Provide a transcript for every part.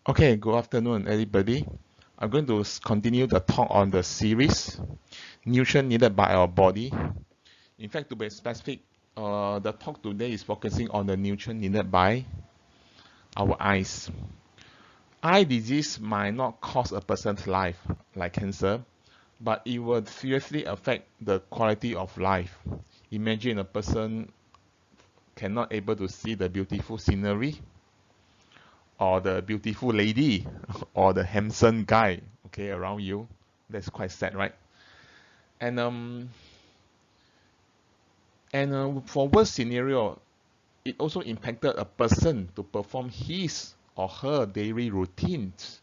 Okay, good afternoon, everybody. I'm going to continue the talk on the series, nutrient needed by our body. In fact, to be specific, the talk today is focusing on the nutrient needed by our eyes. Eye disease might not cause a person's life, like cancer, but it will seriously affect the quality of life. Imagine a person cannot able to see the beautiful scenery, or the beautiful lady, or the handsome guy, okay, around you. That's quite sad, right? And for worst scenario, it also impacted a person to perform his or her daily routines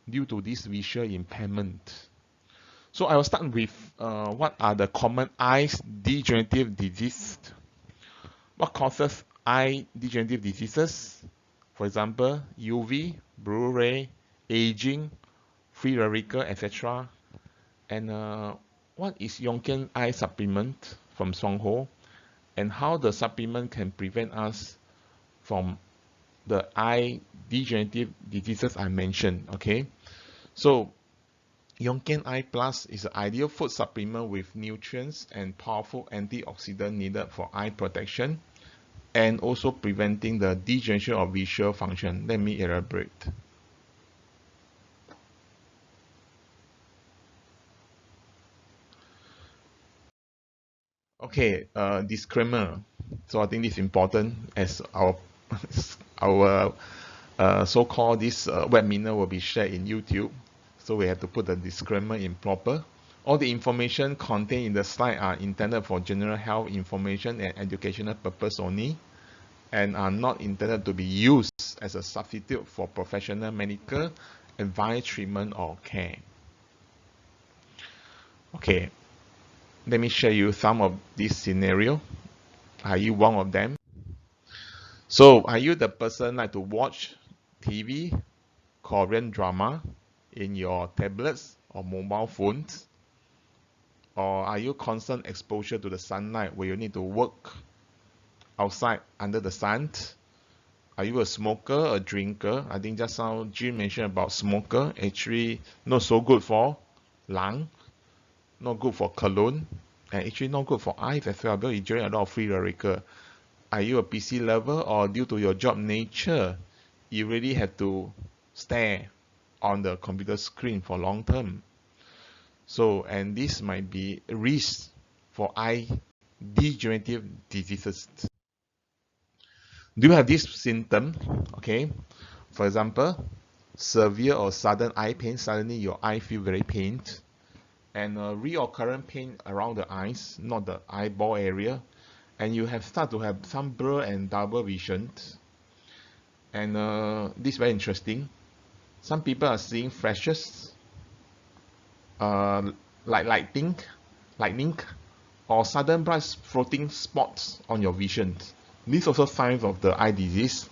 due to this visual impairment. So I will start with what are the common eye degenerative diseases. What causes eye degenerative diseases? For example, UV, blue ray, aging, free radical, etc. And what is Yung Kien Eye supplement from Shuang Hor, and how the supplement can prevent us from the eye degenerative diseases I mentioned. Okay, so Yung Kien Eye Plus is an ideal food supplement with nutrients and powerful antioxidant needed for eye protection and also preventing the degeneration of visual function. Let me elaborate. Okay, disclaimer. So I think this is important as our our so-called this webinar will be shared in YouTube. So we have to put the disclaimer in proper. All the information contained in the slide are intended for general health information and educational purpose only, and are not intended to be used as a substitute for professional medical advice, treatment, or care. Okay, let me show you some of this scenario. Are you one of them? So, are you the person like to watch TV, Korean drama in your tablets or mobile phones? Or are you constant exposure to the sunlight where you need to work outside under the sun? Are you a smoker, a drinker? I think just now Jim mentioned about smoker. Actually, not so good for lung, not good for colon, and actually not good for eyes as well because you generate a lot of free radical. Are you a PC lover, or due to your job nature, you really have to stare on the computer screen for long term? So, and this might be a risk for eye degenerative diseases. Do you have this symptom? Okay, for example, severe or sudden eye pain. Suddenly your eye feel very pained, and reoccurrent pain around the eyes, not the eyeball area, and you have start to have some blur and double vision. And this is very interesting. Some people are seeing flashes, uh, like lightning, or sudden bright floating spots on your vision. These also signs of the eye disease.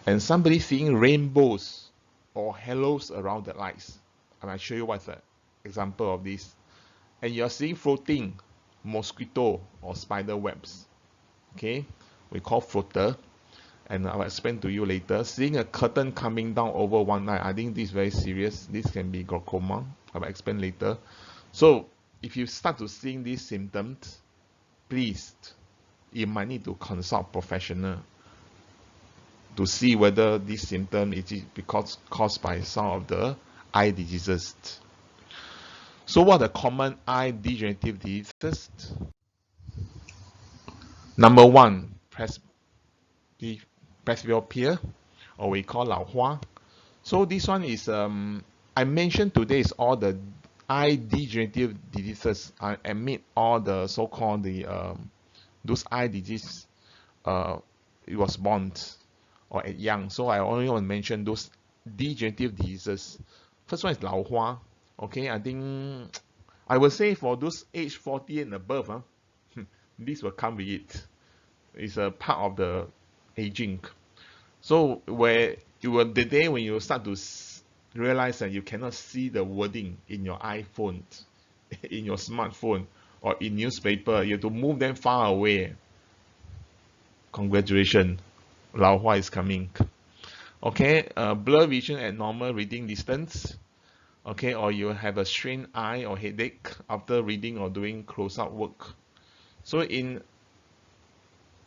And somebody seeing rainbows or halos around the lights. And I'll show you what's an example of this. And you're seeing floating mosquito or spider webs. Okay, we call floater. And I'll explain to you later. Seeing a curtain coming down over one eye, I think this is very serious. This can be glaucoma. I'll explain later. So if you start to seeing these symptoms, please, you might need to consult professional to see whether this symptom is because caused by some of the eye diseases. So what are the common eye degenerative diseases? Number one, presbyopia, or we call Lao Hua. So this one is I mentioned today is all the eye degenerative diseases. I admit all the so-called those eye disease. It was born or at young. So I only want to mention those degenerative diseases. First one is Lao Hua. Okay, I think I would say for those age 40 and above, this will come with it. It's a part of the aging. So where you will the day when you start to realize that you cannot see the wording in your iPhone, in your smartphone, or in newspaper, you have to move them far away. Congratulations, Lao Hua is coming. Okay, blur vision at normal reading distance. Okay, or you have a strained eye or headache after reading or doing close-up work. So the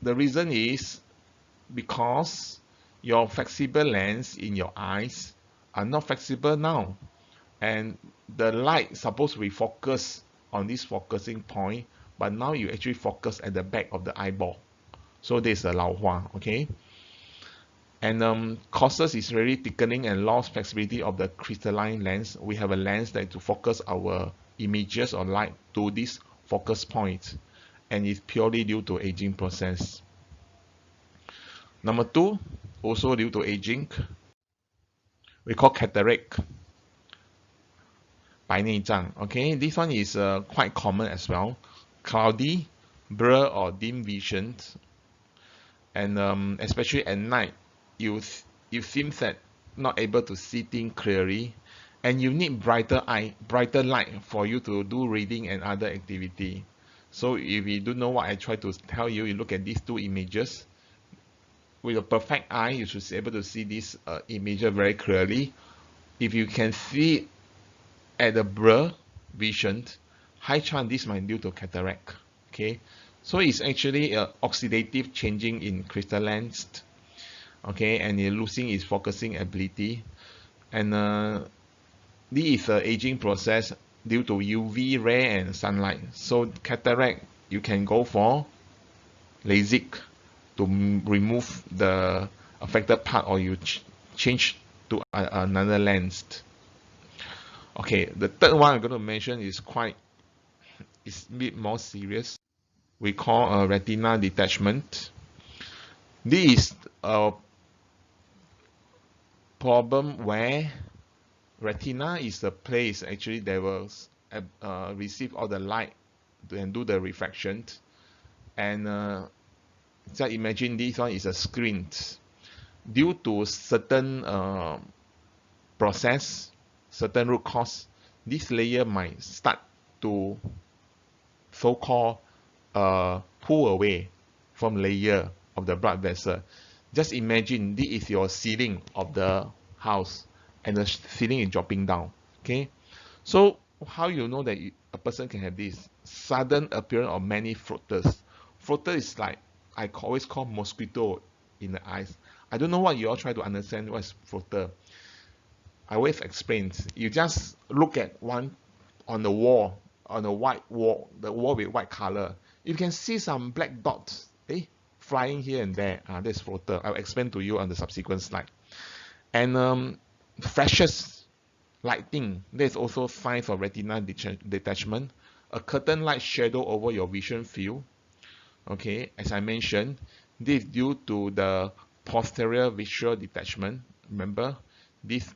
reason is because your flexible lens in your eyes are not flexible now, and the light supposed to be focused on this focusing point, but now you actually focus at the back of the eyeball. So this is a 老花, okay? And causes is really thickening and lost flexibility of the crystalline lens. We have a lens that to focus our images or light to this focus point, and it's purely due to aging process. Number two, also due to aging, we call cataract, 白内障. Okay, this one is quite common as well. Cloudy, blur or dim vision, and especially at night, you seem that not able to see things clearly, and you need brighter light for you to do reading and other activity. So if you don't know what I try to tell you, you look at these two images. With a perfect eye, you should be able to see this image very clearly. If you can see at the blur vision, high chance this might be due to cataract. Okay, so it's actually oxidative changing in crystal lens. Okay, and you're losing its focusing ability, and this is an aging process due to UV ray and sunlight. So cataract, you can go for LASIK to remove the affected part, or you change to another lens. Okay, the third one I'm going to mention is a bit more serious. We call a retina detachment. This is a problem where retina is the place actually that will receive all the light and do the refraction. And just imagine this one is a screen. Due to certain process, certain root cause, this layer might start to so-called pull away from layer of the blood vessel. Just imagine this is your ceiling of the house, and the ceiling is dropping down. Okay, so how you know that a person can have this sudden appearance of many floaters? Floater is like I always call mosquito in the eyes. I don't know what you all try to understand what is floater. I always explain. You just look at one on the wall, on a white wall, the wall with white color. You can see some black dots, flying here and there. That's floater. I'll explain to you on the subsequent slide. And flashes, lighting. There's also signs of retinal detachment. A curtain like shadow over your vision field. Okay, as I mentioned, this is due to the posterior visual detachment. Remember, this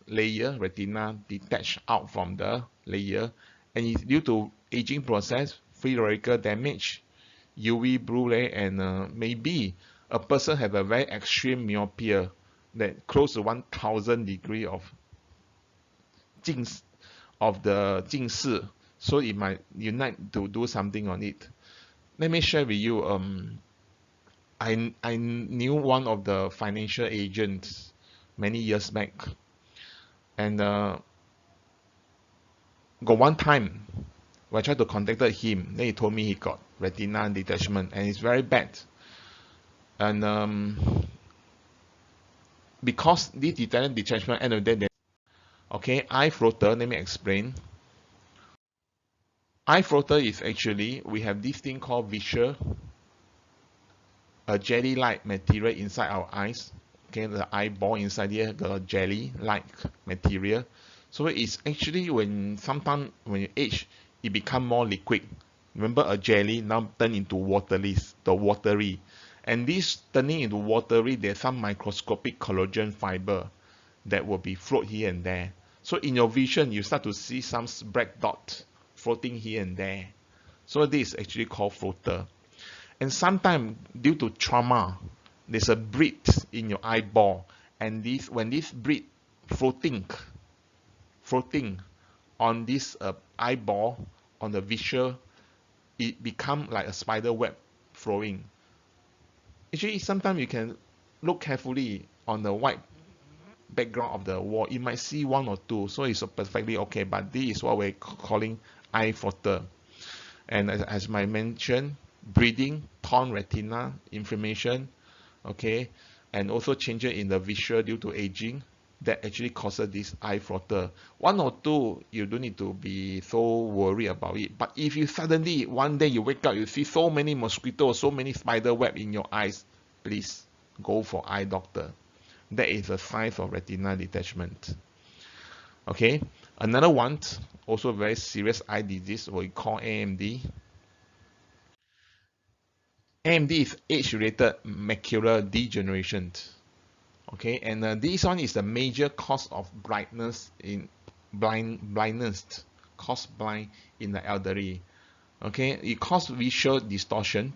layer, retina, detached out from the layer, and it's due to aging process, free radical damage, UV blue ray, and maybe a person have a very extreme myopia that close to 1000 degree of the 近视, so it might you need to do something on it. Let me share with you. I knew one of the financial agents many years back, and got one time when I tried to contact him, then he told me he got retinal detachment and it's very bad. And because this retinal detachment, end of the day, okay, eye floater. Let me explain. Eye floater is actually we have this thing called visual, a jelly-like material inside our eyes. Okay, the eyeball inside here got a jelly-like material. So it's actually sometimes when you age, it become more liquid. Remember, a jelly now turn into watery. And this turning into watery, there's some microscopic collagen fiber that will be float here and there. So in your vision, you start to see some black dot floating here and there. So this is actually called floater. And sometimes due to trauma, there's a bleed in your eyeball, and when this bleed floating on this eyeball, on the visual, it become like a spider web flowing. Actually, sometimes you can look carefully. on the white background of the wall, you might see one or two, so it's perfectly okay. But this is what we're calling eye flutter. And as I mentioned, bleeding, torn retina, inflammation, okay, and also changes in the visual due to aging, that actually causes this eye flutter. One or two, you don't need to be so worried about it. But if you suddenly one day you wake up, you see so many mosquitoes, so many spider web in your eyes, please go for eye doctor. That is a sign of retinal detachment. Okay, another one, also very serious eye disease, we call AMD. AMD is age-related macular degeneration. Okay, and this one is the major cause of blindness, cause blind in the elderly. Okay, it causes visual distortion,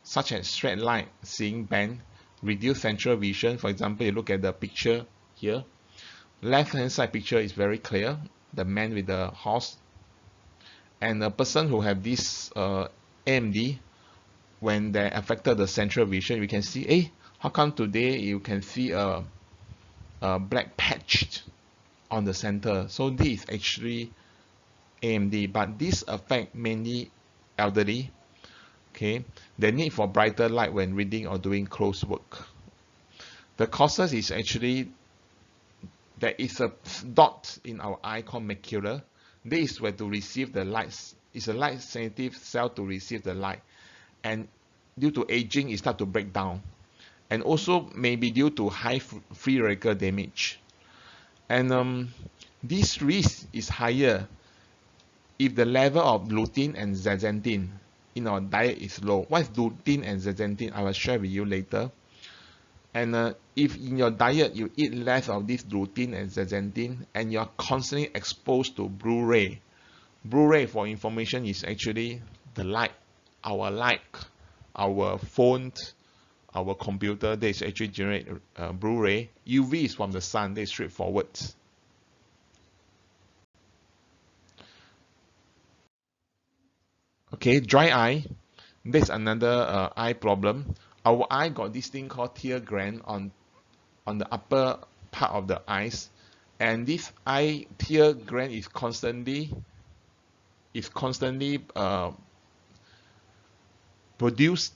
such as straight line, seeing band, reduced central vision. For example, you look at the picture here. Left hand side picture is very clear, the man with the horse. And a person who have this AMD, when they affected the central vision, we can see, hey, how come today you can see a black patch on the center? So this is actually AMD, but this affect mainly elderly. Okay, the need for brighter light when reading or doing close work. The causes is actually there is a dot in our eye called macula. This is where to receive the lights. It's a light sensitive cell to receive the light, and due to aging, it start to break down, and also maybe due to high free radical damage. And this risk is higher if the level of lutein and zeaxanthin in our diet is low. What is lutein and zeaxanthin? I will share with you later. And if in your diet you eat less of this lutein and zeaxanthin, and you're constantly exposed to blue ray. Blue ray, for information, is actually the light, our phone, our computer, they actually generate blue ray. UV is from the sun, they straightforward. Okay, dry eye, that's another eye problem. Our eye got this thing called tear gland on the upper part of the eyes, and this eye tear gland is constantly produce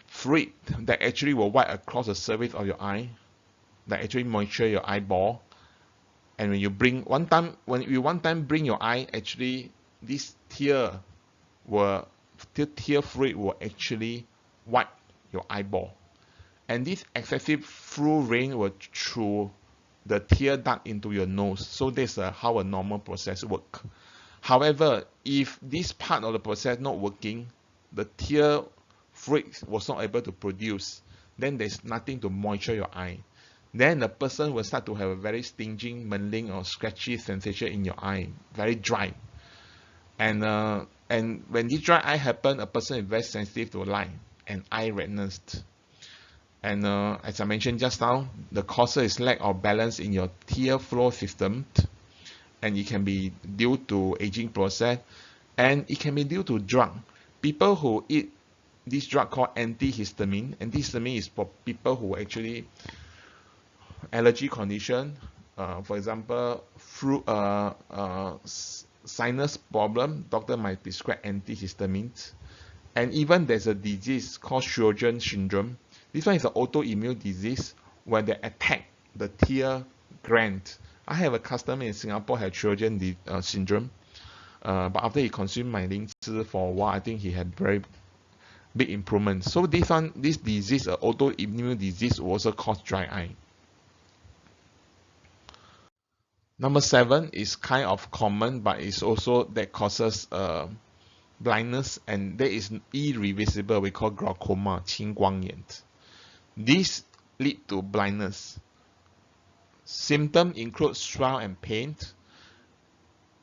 fluid that actually will wipe across the surface of your eye, that actually moisture your eyeball. And when you one time bring your eye, actually this tear fluid will actually wipe your eyeball, and this excessive fluid rain will through the tear duct into your nose. So that's how a normal process work. However, if this part of the process not working, the tear fluid was not able to produce, then there's nothing to moisture your eye. Then the person will start to have a very stinging, mangling, or scratchy sensation in your eye, very dry. And when this dry eye happen, a person is very sensitive to light and eye redness. And as I mentioned just now, the cause is lack of balance in your tear flow system, and it can be due to aging process, and it can be due to drug. People who eat this drug called antihistamine. Antihistamine is for people who actually allergy condition, for example, sinus problem. Doctor might prescribe antihistamines. And even there's a disease called Sjögren's syndrome. This one is an autoimmune disease where they attack the tear gland. I have a customer in Singapore had Sjögren's syndrome, but after he consumed my Lingzi for a while, I think he had very big improvement. So this disease, autoimmune disease, will also cause dry eye. Number 7 is kind of common, but it's also that causes blindness, and that is irreversible. We call glaucoma, Ching Yan. This lead to blindness. Symptoms include swell and pain.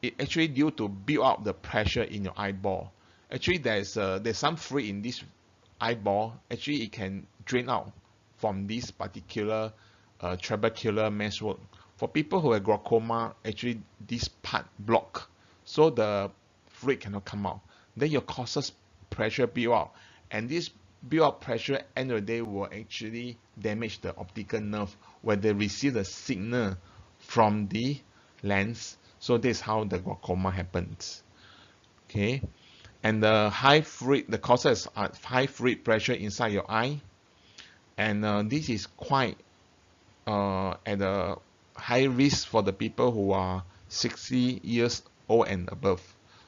It actually due to build up the pressure in your eyeball. Actually, there's some fluid in this eyeball. Actually, it can drain out from this particular trabecular meshwork. For people who have glaucoma, actually this part block, so the fluid cannot come out. Then your causes pressure build up, and this build up pressure end of the day will actually damage the optical nerve where they receive the signal from the lens. So this is how the glaucoma happens. Okay, and the causes are high fluid pressure inside your eye, and this is quite at a high risk for the people who are 60 years old and above.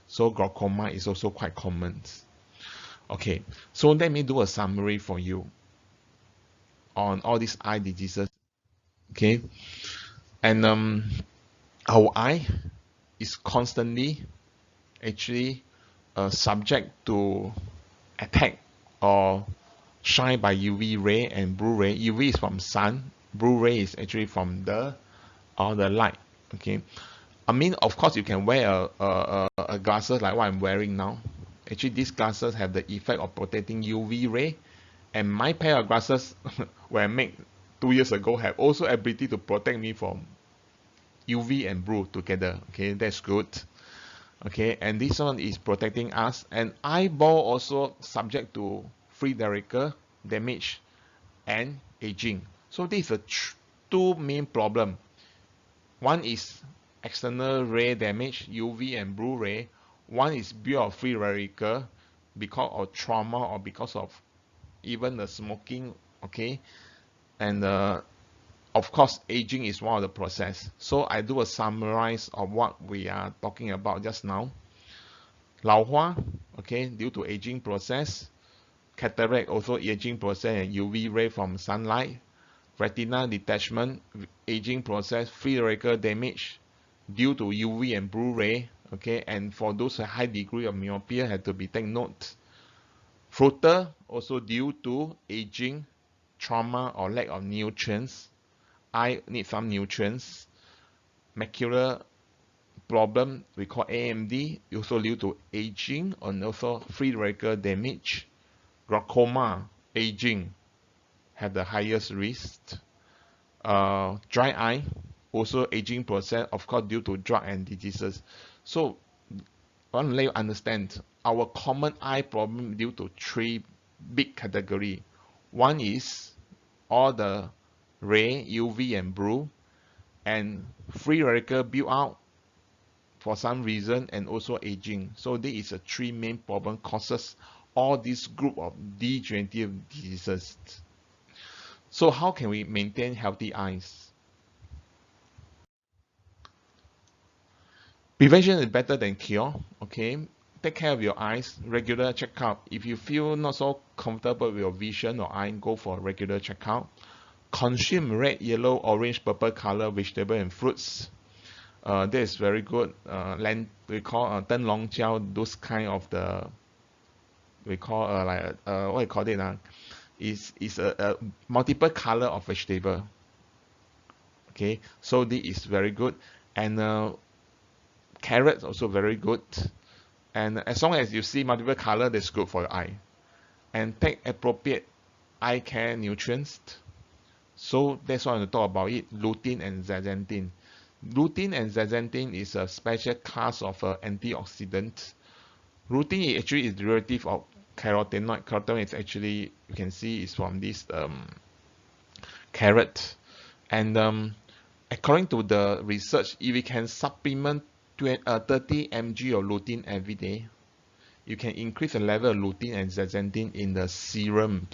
So glaucoma is also quite common. Okay, so let me do a summary for you on all these eye diseases. Okay, and our eye is constantly actually subject to attack or shine by UV ray and blue ray. UV is from sun, blue ray is actually from the light. Okay, I mean, of course you can wear a glasses like what I'm wearing now. Actually these glasses have the effect of protecting UV ray, and my pair of glasses were made 2 years ago have also ability to protect me from UV and blue together. Okay, that's good. Okay, and this one is protecting us, and eyeball also subject to free radical damage and aging. So these are two main problem. One is external ray damage, UV and blue ray. One is build of free radical because of trauma or because of even the smoking. Okay, and of course aging is one of the process. So I do a summarize of what we are talking about just now. 老花, okay, due to aging process. Cataract, also aging process and UV ray from sunlight. Retina detachment, aging process, free radical damage due to UV and blue ray. Okay, and for those high degree of myopia had to be taken note. Floater, also due to aging, trauma or lack of nutrients. Eye need some nutrients. Macular problem we call AMD, also due to aging and also free radical damage. Glaucoma, aging, have the highest risk. Dry eye, also aging process, of course due to drug and diseases. So I want to let you understand our common eye problem due to three big category. One is all the ray, UV and blue, and free radical build out for some reason, and also aging. So this is a three main problem causes all this group of degenerative diseases. So how can we maintain healthy eyes? Prevention is better than cure. Okay, take care of your eyes, regular checkup. If you feel not so comfortable with your vision or eye, go for a regular checkup. Consume red, yellow, orange, purple color vegetable and fruits. That is very good. We call Ten Long Jiao, those kind of the we call what you call it is a multiple color of vegetable. Okay, so this is very good, and carrots also very good, and as long as you see multiple color, that's good for your eye. And take appropriate eye care nutrients. So that's why I want to talk about it. Lutein and zeaxanthin. Lutein and zeaxanthin is a special class of antioxidant. Lutein actually is derivative of carotenoid. Carotenoid is actually, you can see, is from this carrot. And according to the research, if we can supplement 30 mg of lutein every day, you can increase the level of lutein and zeaxanthin in the serum,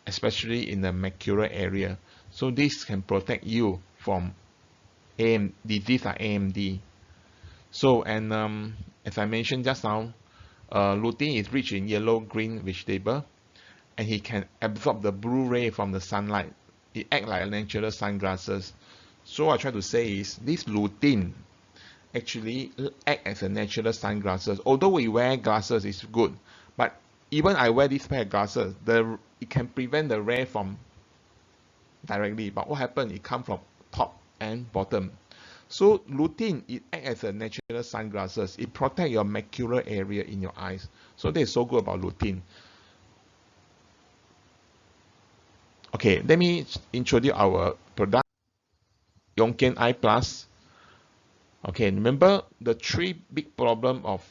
especially in the macular area. So this can protect you from disease like AMD. So, and as I mentioned just now, lutein is rich in yellow-green vegetable, and he can absorb the blue ray from the sunlight. It acts like natural sunglasses. So what I try to say is this lutein actually act as a natural sunglasses. Although we wear glasses is good, but even I wear this pair of glasses, it can prevent the ray from directly. But what happens? It comes from top and bottom. So lutein, it acts as a natural sunglasses. It protects your macular area in your eyes. So that is so good about lutein. Okay, let me introduce our product, Yung Kien Eye Plus. Okay, remember the three big problem of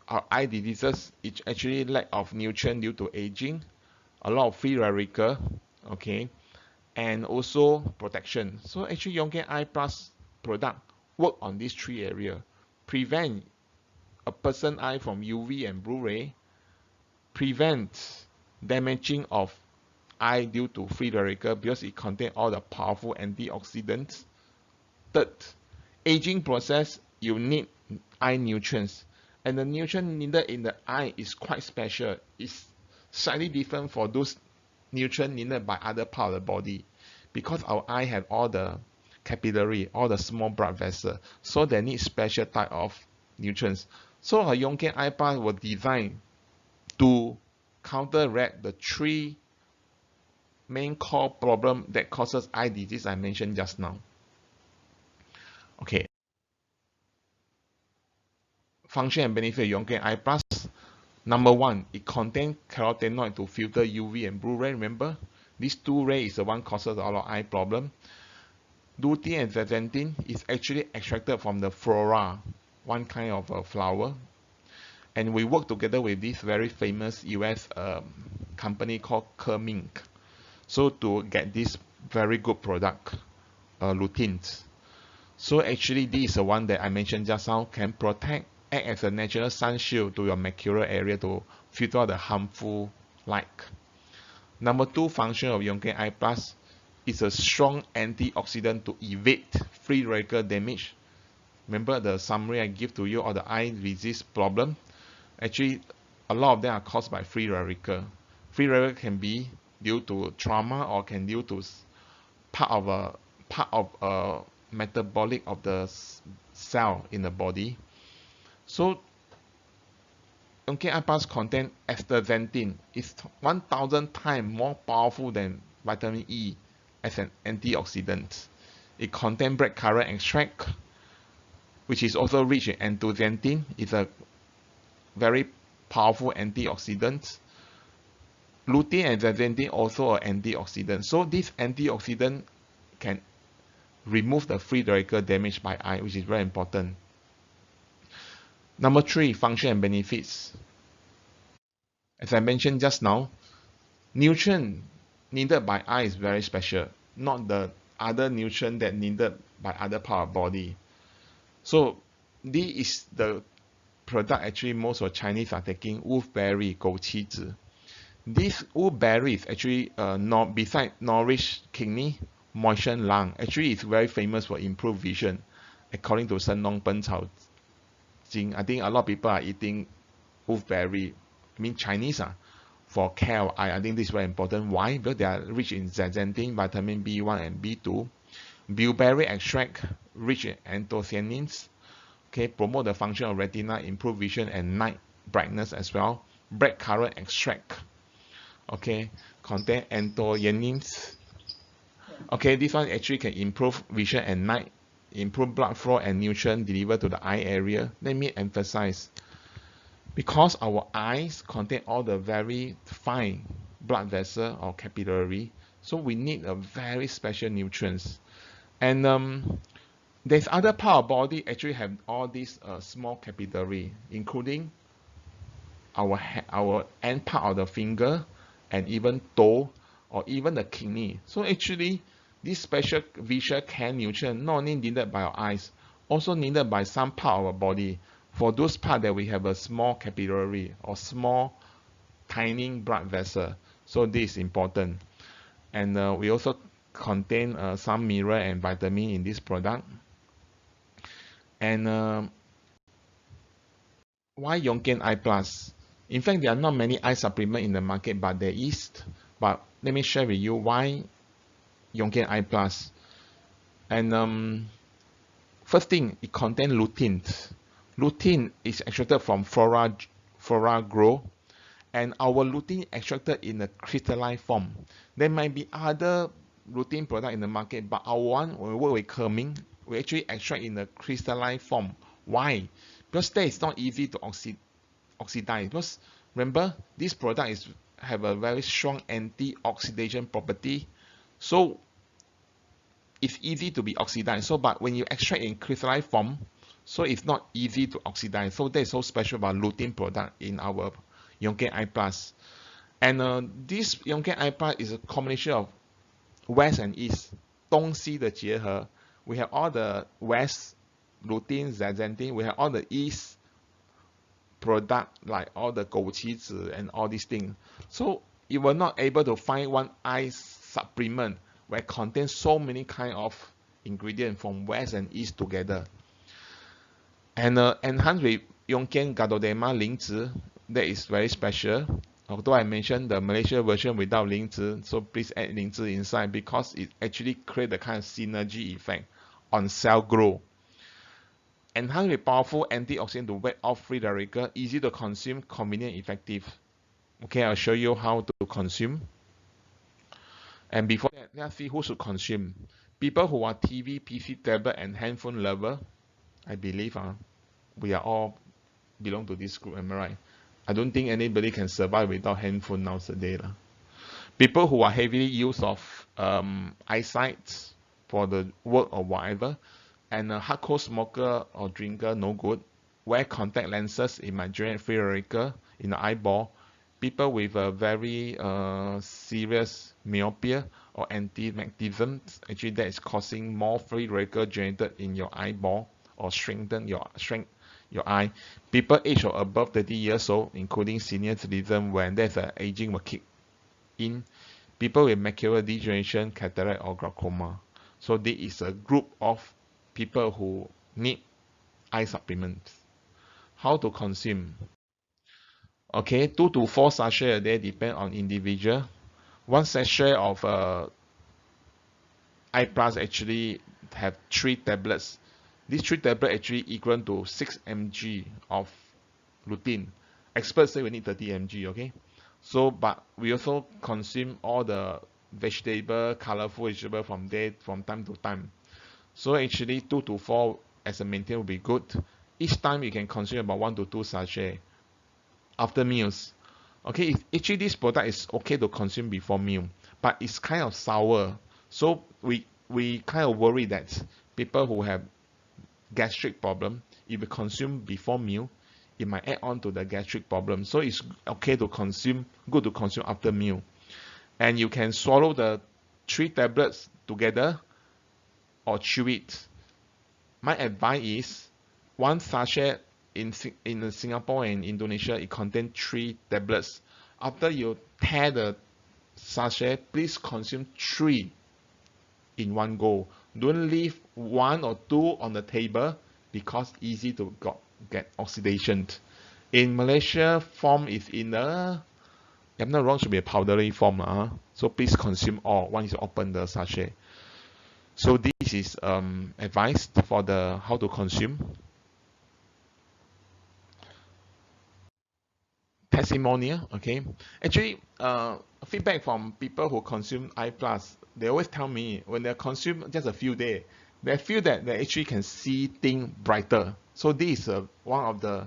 our eye diseases. It's actually lack of nutrient due to aging, a lot of free radical, okay, and also protection. So actually Yung Kien Eye Plus product work on these three areas. Prevent a person eye from UV and blue ray, prevent damaging of eye due to free radical because it contains all the powerful antioxidants. Third, aging process, you need eye nutrients, and the nutrient needed in the eye is quite special. It's slightly different for those nutrient needed by other part of the body, because our eye have all the capillary, all the small blood vessel, so they need special type of nutrients. So a Yung Kien Eye Plus was designed to counteract the three main core problem that causes eye disease I mentioned just now. Okay. Function and benefit of Yung Kien Eye Plus. Number one, it contains carotenoid to filter UV and blue ray. Remember, these two rays is the one causes a lot of eye problem. Lutein and zeaxanthin is actually extracted from the flora, one kind of a flower. And we work together with this very famous US company called Ching. So to get this very good product, lutein. So actually this is the one that I mentioned just now, can protect, act as a natural sun shield to your macular area to filter the harmful light. Number two function of Yung Kien Eye Plus is a strong antioxidant to evade free radical damage. Remember the summary I give to you of the eye disease problem? Actually, a lot of them are caused by free radical. Free radical can be due to trauma or can due to part of a metabolic of the cell in the body. So Yung Kien Eye Plus contain astaxanthin. It's 1,000 times more powerful than vitamin E as an antioxidant. It contains blackcurrant extract, which is also rich in antioxidant. It's a very powerful antioxidant. Lutein and zeaxanthin also an antioxidant. So this antioxidant can remove the free radical damage by eye, which is very important. Number three, function and benefits. As I mentioned just now, nutrient needed by eye is very special, not the other nutrient that needed by other part of body. So this is the product actually most of Chinese are taking, wolfberry, 枸杞子. This wolfberry is actually besides nourish kidney, moisten lung. Actually, it's very famous for improved vision, according to Shen Long Ben Cao Jing. I think a lot of people are eating wolfberry, I mean Chinese, for care of eye. I think this is very important. Why? Because they are rich in zeaxanthin, vitamin B1 and B2. Bilberry extract, rich in anthocyanins. Okay, promote the function of retina, improve vision and night brightness as well. Blackcurrant extract, okay, contain anthocyanins. Okay, this one actually can improve vision at night, improve blood flow and nutrient delivered to the eye area. Let me emphasize, because our eyes contain all the very fine blood vessel or capillary, so we need a very special nutrients. And there's other part of body actually have all these small capillary, including our end part of the finger and even toe or even the kidney. So actually, this special visual care nutrient not only needed by our eyes, also needed by some part of our body. For those parts that we have a small capillary or small tiny blood vessel, so this is important. And we also contain some mineral and vitamin in this product. And why Yung Kien Eye Plus? In fact, there are not many eye supplement in the market, but there is. But let me share with you why Yung Kien Eye Plus. And first thing, it contains lutein. Lutein is extracted from flora grow, and our lutein extracted in a crystalline form. There might be other lutein product in the market, but our one, when we work with Ching, we actually extract in a crystalline form. Why? Because that is not easy to oxidize. Because remember, this product have a very strong anti-oxidation property, so it's easy to be oxidized. So, but when you extract in crystalline form, so it's not easy to oxidize. So that is so special about lutein product in our Yung Kien Eye Plus. And this Yung Kien Eye Plus is a combination of West and East 东西的结合. We have all the West lutein, zeaxanthin. We have all the East product like all the 枸杞子 and all these things. So you were not able to find one eye supplement where it contains so many kind of ingredients from West and East together. And enhanced with Yung Kien Gadoderma 灵芝, that is very special. Although I mentioned the Malaysia version without 灵芝, so please add 灵芝 inside because it actually creates the kind of synergy effect on cell growth. Enhanced with powerful antioxidant to ward off free radical, easy to consume, convenient, effective. Okay, I'll show you how to consume. And before that, let's see who should consume. People who are TV, PC, tablet, and handphone lover. I believe we are all belong to this group, am I right? I don't think anybody can survive without handphone nowadays. People who are heavily use of eyesight for the work or whatever, and a hardcore smoker or drinker, no good. Wear contact lenses, it might generate free radical in the eyeball. People with a very serious myopia or anti-magnetism, actually that is causing more free radical generated in your eyeball or shrink your eye. People age or above 30 years old, including senior citizens, when there's an aging will kick in. People with macular degeneration, cataract, or glaucoma. So this is a group of people who need eye supplements. How to consume? Okay, 2 to 4 sachets a day, depend on individual. One sachet of Eye Plus actually have 3 tablets. These 3 tablets actually equal to 6 mg of lutein. Experts say we need 30 mg, okay? So, but we also consume all the vegetable, colorful vegetable from time to time. So actually 2 to 4 as a maintain will be good. Each time you can consume about 1 to 2 sachets after meals. Okay, actually this product is okay to consume before meal, but it's kind of sour. So we kind of worry that people who have gastric problem, if you consume before meal, it might add on to the gastric problem. So it's okay to consume, good to consume after meal. And you can swallow the 3 tablets together or chew it. My advice is 1 sachet in Singapore and Indonesia, it contains 3 tablets. After you tear the sachet, please consume 3 in one go. Don't leave 1 or 2 on the table because easy to get oxidation. In Malaysia, form is in the, if I'm not wrong, should be a powdery form. So please consume all once you open the sachet. So this is advice for the how to consume. Testimonial, okay. Actually, feedback from people who consume Eye Plus, they always tell me when they consume just a few days, they feel that they actually can see things brighter. So this is one of the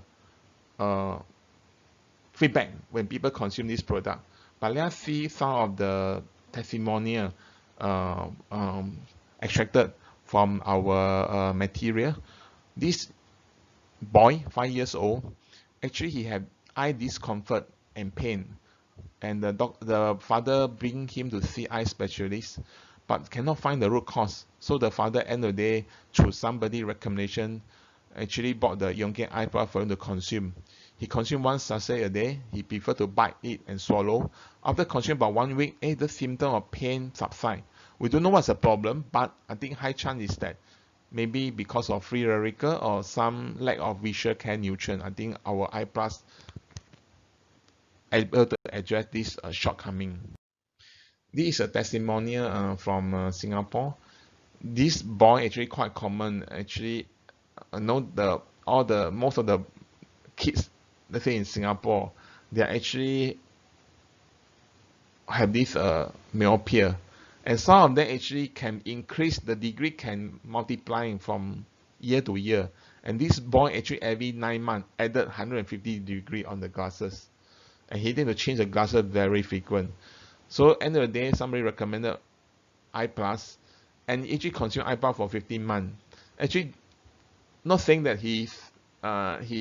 feedback when people consume this product. But let's see some of the testimonial extracted from our material. This boy, 5 years old, actually he had eye discomfort and pain, and the father bring him to see eye specialist, but cannot find the root cause. So the father, end of the day, through somebody recommendation, actually bought the Yung Kien Eye Plus for him to consume. He consumed 1 sachet a day. He preferred to bite it and swallow. After consuming about 1 week, the symptom of pain subside. We don't know what's the problem, but I think high chance is that maybe because of free radical or some lack of visual care nutrient. I think our Eye Plus able to address this shortcoming. This is a testimonial from Singapore. This boy actually quite common. Actually, know most of the kids, let's say in Singapore, they actually have this myopia, and some of them actually can increase the degree, can multiplying from year to year. And this boy actually every 9 months added 150 degree on the glasses, and he need to change the glasses very frequent. So end of the day, somebody recommended Eye Plus, and he actually consumed Eye Plus for 15 months. Actually, not saying that he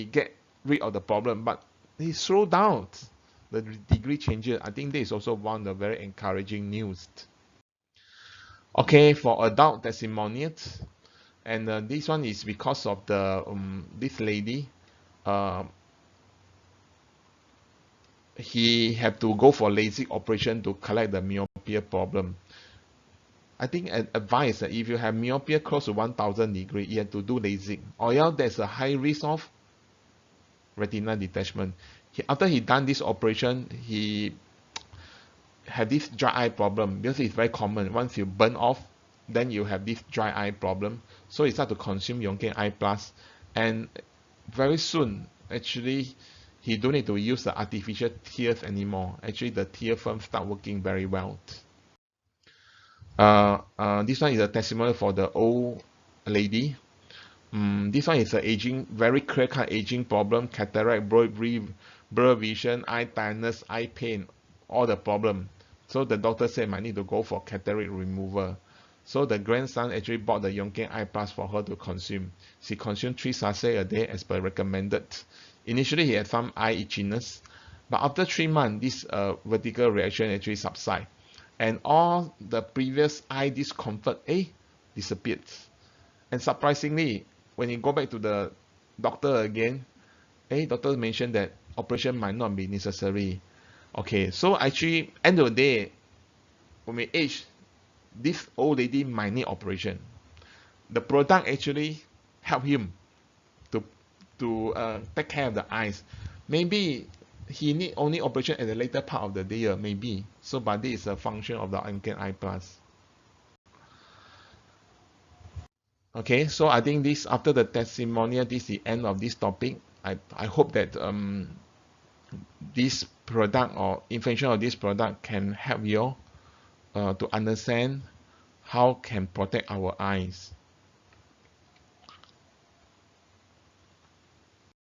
get rid of the problem, but he slowed down the degree changes. I think this is also one of the very encouraging news. Okay, for adult testimonials, and this one is because of the this lady. Uh, he had to go for LASIK operation to correct the myopia problem. I think advice that if you have myopia close to 1000 degree, you have to do LASIK, or else there's a high risk of retinal detachment. After he done this operation, he had this dry eye problem because it's very common. Once you burn off, then you have this dry eye problem. So he started to consume Yung Kien Eye Plus, and very soon, actually, he don't need to use the artificial tears anymore. Actually, the tear film start working very well. This one is a testimonial for the old lady. This one is a aging, very clear-cut aging problem: cataract, blur vision, eye tiredness, eye pain, all the problem. So the doctor said I need to go for cataract removal. So the grandson actually bought the Yung Kien Eye Plus for her to consume. She consumed 3 sachets a day as per recommended. Initially, he had some eye itchiness, but after 3 months, this vertical reaction actually subside, and all the previous eye discomfort disappeared. And surprisingly, when you go back to the doctor again, doctor mentioned that operation might not be necessary. Okay, so actually, end of the day, when we age, this old lady might need operation. The product actually help him to take care of the eyes. Maybe he need only operation at the later part of the day, maybe. So, but this is a function of the Yung Kien Eye Plus. Okay, so I think this, after the testimonial, this is the end of this topic. I hope that this product or information of this product can help you to understand how can protect our eyes.